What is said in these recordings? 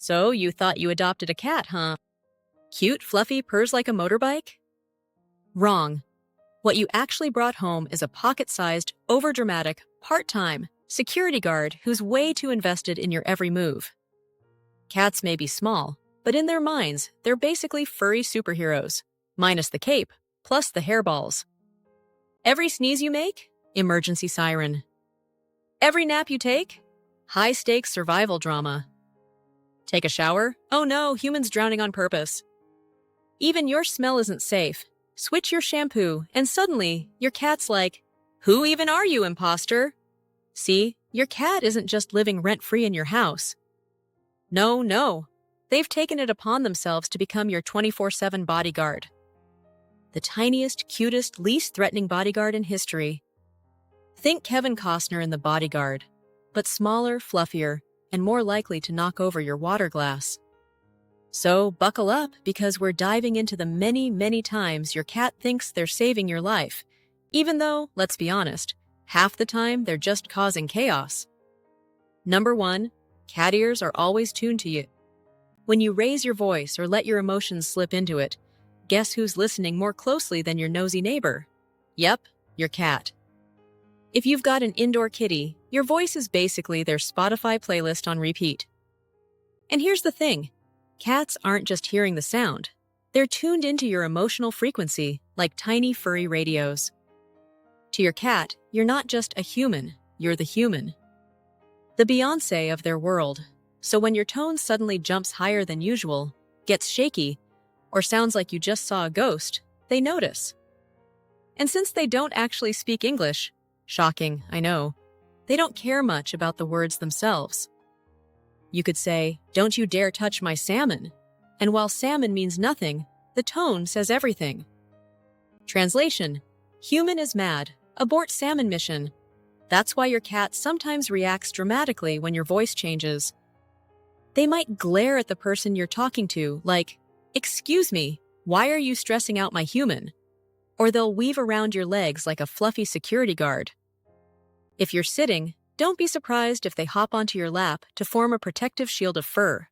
So you thought you adopted a cat, huh? Cute, fluffy, purrs like a motorbike? Wrong. What you actually brought home is a pocket-sized, overdramatic, part-time security guard who's way too invested in your every move. Cats may be small, but in their minds, they're basically furry superheroes, minus the cape, plus the hairballs. Every sneeze you make? Emergency siren. Every nap you take? High-stakes survival drama. Take a shower? Oh no, humans drowning on purpose. Even your smell isn't safe. Switch your shampoo, and suddenly, your cat's like, "Who even are you, imposter?" See, your cat isn't just living rent-free in your house. No. They've taken it upon themselves to become your 24/7 bodyguard. The tiniest, cutest, least threatening bodyguard in history. Think Kevin Costner in The Bodyguard, but smaller, fluffier, and more likely to knock over your water glass. So buckle up, because we're diving into the many, many times your cat thinks they're saving your life, even though, let's be honest, half the time they're just causing chaos. Number 1, cat ears are always tuned to you. When you raise your voice or let your emotions slip into it, guess who's listening more closely than your nosy neighbor? Yep, your cat. If you've got an indoor kitty, your voice is basically their Spotify playlist on repeat. And here's the thing. Cats aren't just hearing the sound. They're tuned into your emotional frequency, like tiny furry radios. To your cat, you're not just a human, you're the human. The Beyoncé of their world. So when your tone suddenly jumps higher than usual, gets shaky, or sounds like you just saw a ghost, they notice. And since they don't actually speak English, shocking, I know, they don't care much about the words themselves. You could say, "Don't you dare touch my salmon," and while salmon means nothing, the tone says everything. Translation: human is mad, abort salmon mission. That's why your cat sometimes reacts dramatically when your voice changes. They might glare at the person you're talking to, like, "Excuse me, why are you stressing out my human?" Or they'll weave around your legs like a fluffy security guard. If you're sitting, don't be surprised if they hop onto your lap to form a protective shield of fur.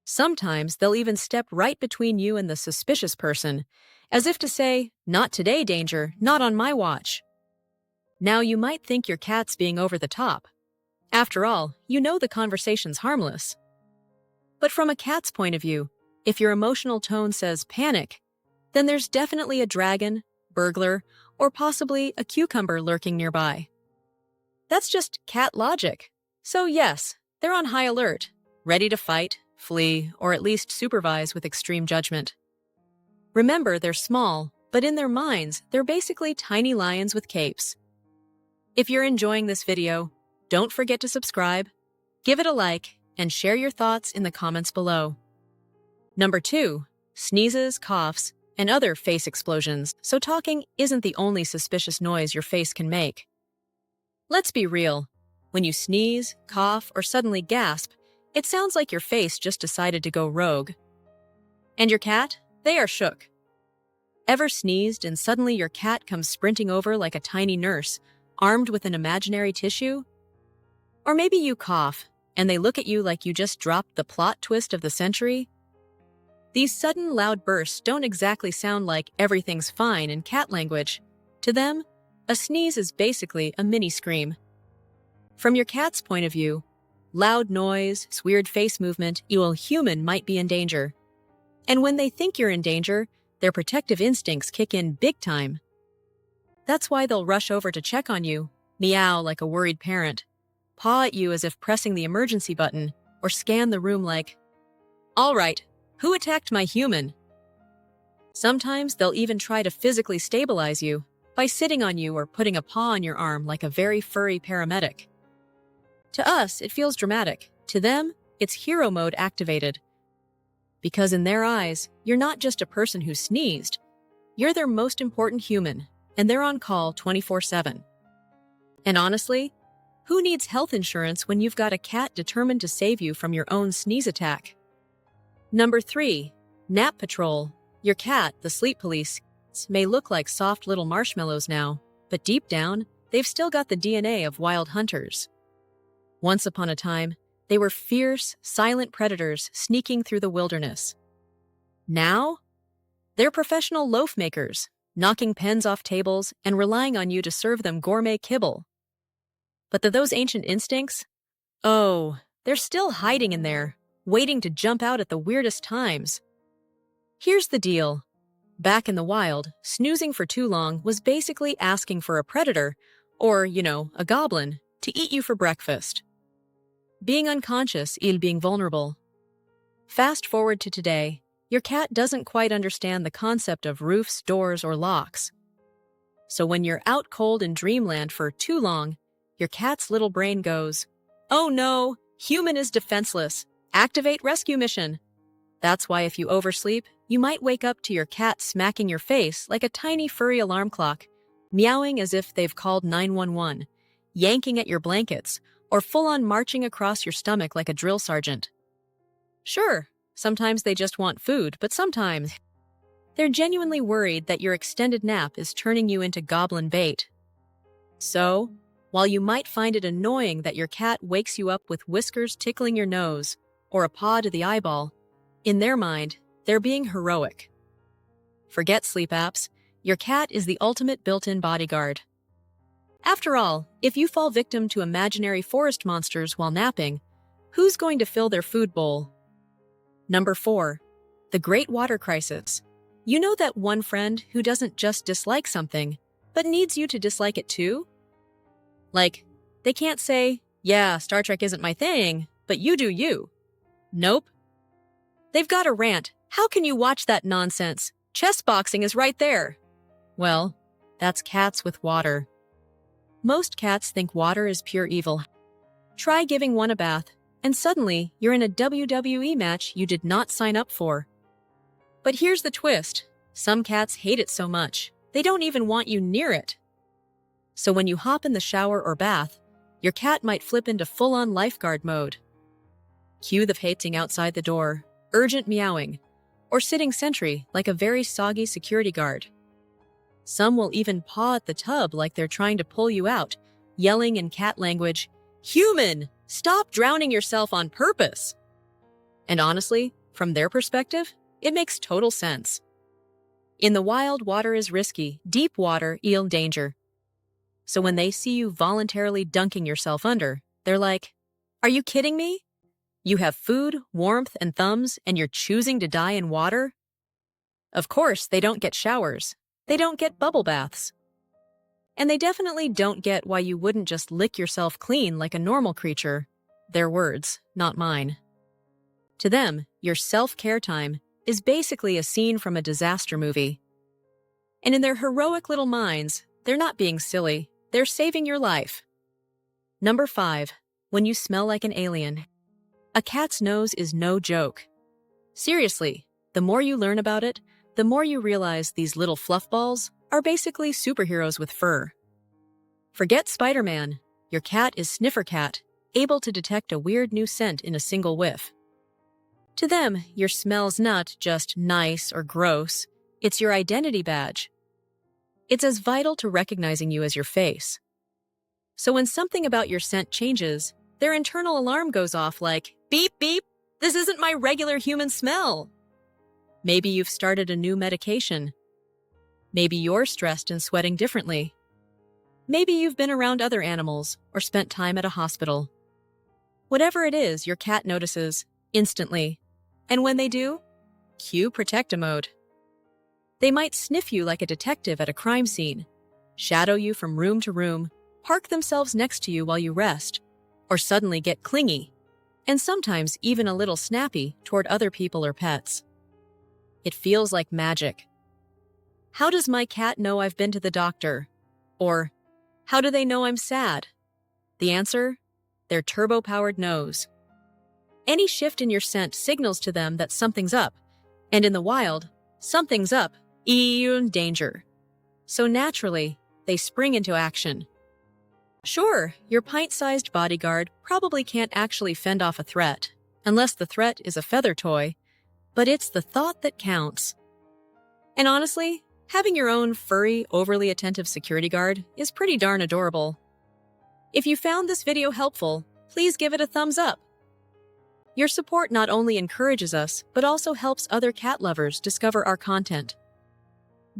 Sometimes they'll even step right between you and the suspicious person, as if to say, "Not today, danger, not on my watch." Now you might think your cat's being over the top. After all, you know the conversation's harmless. But from a cat's point of view, if your emotional tone says panic, then there's definitely a dragon, burglar, or possibly a cucumber lurking nearby. That's just cat logic. So yes, they're on high alert, ready to fight, flee, or at least supervise with extreme judgment. Remember, they're small, but in their minds, they're basically tiny lions with capes. If you're enjoying this video, don't forget to subscribe, give it a like, and share your thoughts in the comments below. Number 2, sneezes, coughs, and other face explosions, so talking isn't the only suspicious noise your face can make. Let's be real. When you sneeze, cough, or suddenly gasp, it sounds like your face just decided to go rogue. And your cat? They are shook. Ever sneezed and suddenly your cat comes sprinting over like a tiny nurse, armed with an imaginary tissue? Or maybe you cough, and they look at you like you just dropped the plot twist of the century? These sudden loud bursts don't exactly sound like everything's fine in cat language. To them, a sneeze is basically a mini scream. From your cat's point of view, loud noise, weird face movement, your human might be in danger. And when they think you're in danger, their protective instincts kick in big time. That's why they'll rush over to check on you, meow like a worried parent, paw at you as if pressing the emergency button, or scan the room like, "All right, who attacked my human?" Sometimes they'll even try to physically stabilize you by sitting on you or putting a paw on your arm like a very furry paramedic. To us, it feels dramatic. To them, it's hero mode activated. Because in their eyes, you're not just a person who sneezed. You're their most important human, and they're on call 24/7. And honestly, who needs health insurance when you've got a cat determined to save you from your own sneeze attack? Number 3, nap patrol. Your cat, the sleep police, may look like soft little marshmallows now, but deep down, they've still got the DNA of wild hunters. Once upon a time, They were fierce, silent predators sneaking through the wilderness. Now, they're professional loaf makers, knocking pens off tables and relying on you to serve them gourmet kibble. But those ancient instincts? Oh, they're still hiding in there, waiting to jump out at the weirdest times. Here's the deal. Back in the wild, snoozing for too long was basically asking for a predator, or, a goblin, to eat you for breakfast. Being unconscious, being vulnerable. Fast forward to today, your cat doesn't quite understand the concept of roofs, doors, or locks. So when you're out cold in dreamland for too long, your cat's little brain goes, "Oh no, human is defenseless. Activate rescue mission." That's why if you oversleep, you might wake up to your cat smacking your face like a tiny furry alarm clock, meowing as if they've called 911, yanking at your blankets, or full-on marching across your stomach like a drill sergeant. Sure, sometimes they just want food, but sometimes they're genuinely worried that your extended nap is turning you into goblin bait. So, while you might find it annoying that your cat wakes you up with whiskers tickling your nose or a paw to the eyeball, in their mind, they're being heroic. Forget sleep apps. Your cat is the ultimate built-in bodyguard. After all, if you fall victim to imaginary forest monsters while napping, who's going to fill their food bowl? Number 4. The Great Water Crisis. You know that one friend who doesn't just dislike something, but needs you to dislike it too? Like, they can't say, "Yeah, Star Trek isn't my thing, but you do you." Nope. They've got a rant. "How can you watch that nonsense? Chess boxing is right there." Well, that's cats with water. Most cats think water is pure evil. Try giving one a bath, and suddenly you're in a WWE match you did not sign up for. But here's the twist. Some cats hate it so much, they don't even want you near it. So when you hop in the shower or bath, your cat might flip into full-on lifeguard mode. Cue the hating outside the door, urgent meowing, or sitting sentry like a very soggy security guard. Some will even paw at the tub like they're trying to pull you out, yelling in cat language, "Human, stop drowning yourself on purpose." And honestly, from their perspective, it makes total sense. In the wild, water is risky, deep water, danger. So when they see you voluntarily dunking yourself under, they're like, "Are you kidding me? You have food, warmth, and thumbs, and you're choosing to die in water?" Of course, they don't get showers. They don't get bubble baths. And they definitely don't get why you wouldn't just lick yourself clean like a normal creature. Their words, not mine. To them, your self-care time is basically a scene from a disaster movie. And in their heroic little minds, they're not being silly. They're saving your life. Number 5. When you smell like an alien. A cat's nose is no joke. Seriously, the more you learn about it, the more you realize these little fluffballs are basically superheroes with fur. Forget Spider-Man. Your cat is Sniffer Cat, able to detect a weird new scent in a single whiff. To them, your smell's not just nice or gross, it's your identity badge. It's as vital to recognizing you as your face. So when something about your scent changes, their internal alarm goes off like, "Beep, beep, this isn't my regular human smell." Maybe you've started a new medication. Maybe you're stressed and sweating differently. Maybe you've been around other animals or spent time at a hospital. Whatever it is, your cat notices instantly. And when they do, cue protecta mode. They might sniff you like a detective at a crime scene, shadow you from room to room, park themselves next to you while you rest, or suddenly get clingy, and sometimes even a little snappy toward other people or pets. It feels like magic. How does my cat know I've been to the doctor? Or, how do they know I'm sad? The answer? Their turbo-powered nose. Any shift in your scent signals to them that something's up, and in the wild, something's up, danger. So naturally, they spring into action. Sure, your pint-sized bodyguard probably can't actually fend off a threat, unless the threat is a feather toy, but it's the thought that counts. And honestly, having your own furry, overly attentive security guard is pretty darn adorable. If you found this video helpful, please give it a thumbs up. Your support not only encourages us, but also helps other cat lovers discover our content.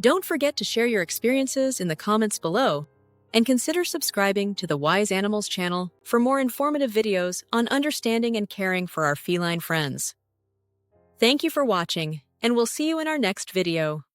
Don't forget to share your experiences in the comments below, and consider subscribing to the Wise Animals channel for more informative videos on understanding and caring for our feline friends. Thank you for watching, and we'll see you in our next video.